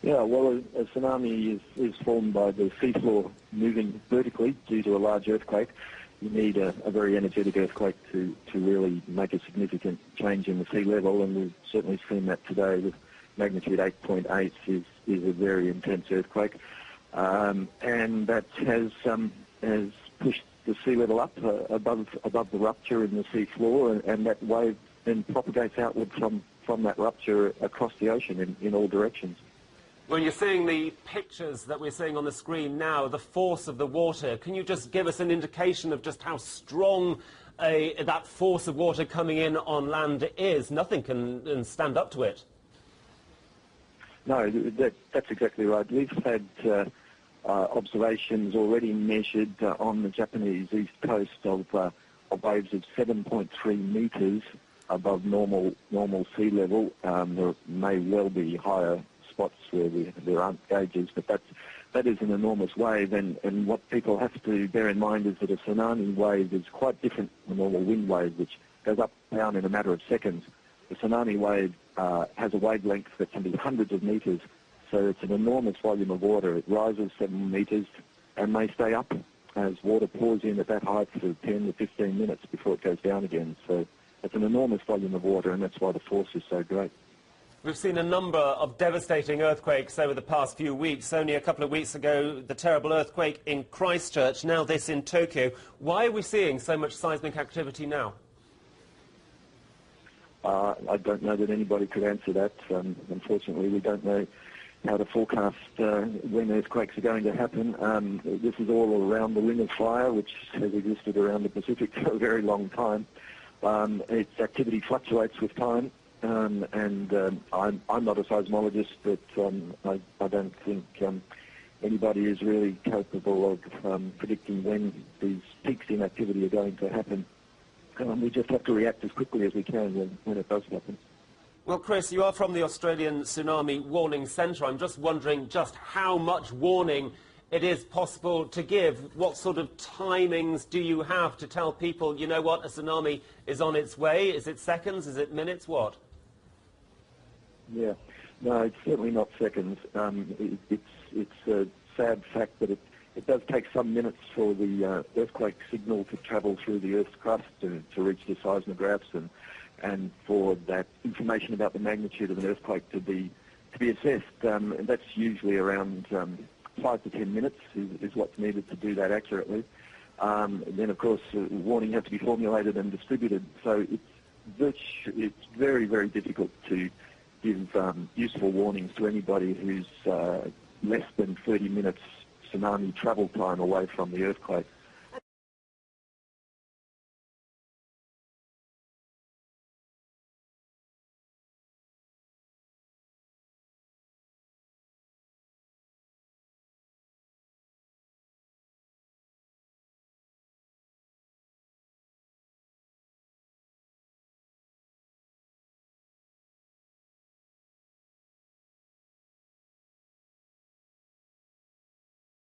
Yeah, well, a tsunami is formed by the seafloor moving vertically due to a large earthquake. You need a very energetic earthquake to really make a significant change in the sea level, and we've certainly seen that today with magnitude 8.8 is a very intense earthquake. And that has pushed the sea level up above the rupture in the sea floor, and that wave then propagates outward from that rupture across the ocean in all directions. When you're seeing the pictures that we're seeing on the screen now, the force of the water, can you just give us an indication of just how strong that force of water coming in on land is? Nothing can stand up to it. No, that's exactly right. We've had observations already measured on the Japanese east coast of waves of 7.3 metres above normal sea level. There may well be higher spots where there aren't gauges, but that is an enormous wave, and what people have to bear in mind is that a tsunami wave is quite different from a normal wind wave, which goes up and down in a matter of seconds. The tsunami wave has a wavelength that can be hundreds of metres, so it's an enormous volume of water. It rises 7 metres and may stay up as water pours in at that height for 10 to 15 minutes before it goes down again. So it's an enormous volume of water, and that's why the force is so great. We've seen a number of devastating earthquakes over the past few weeks. Only a couple of weeks ago, the terrible earthquake in Christchurch, now this in Tokyo. Why are we seeing so much seismic activity now? I don't know that anybody could answer that. Unfortunately, we don't know how to forecast when earthquakes are going to happen. This is all around the Ring of Fire, which has existed around the Pacific for a very long time. Its activity fluctuates with time. I'm not a seismologist, but I don't think anybody is really capable of predicting when these peaks in activity are going to happen. We just have to react as quickly as we can when it does happen. Well, Chris, you are from the Australian Tsunami Warning Centre. I'm just wondering just how much warning it is possible to give. What sort of timings do you have to tell people, you know what, a tsunami is on its way? Is it seconds? Is it minutes? What? Yeah, no, it's certainly not seconds. It's a sad fact that it does take some minutes for the earthquake signal to travel through the Earth's crust to reach the seismographs and for that information about the magnitude of an earthquake to be assessed. And that's usually around 5 to 10 minutes is what's needed to do that accurately. Then, of course, warning has to be formulated and distributed. So it's very, very difficult to give useful warnings to anybody who's less than 30 minutes tsunami travel time away from the earthquake.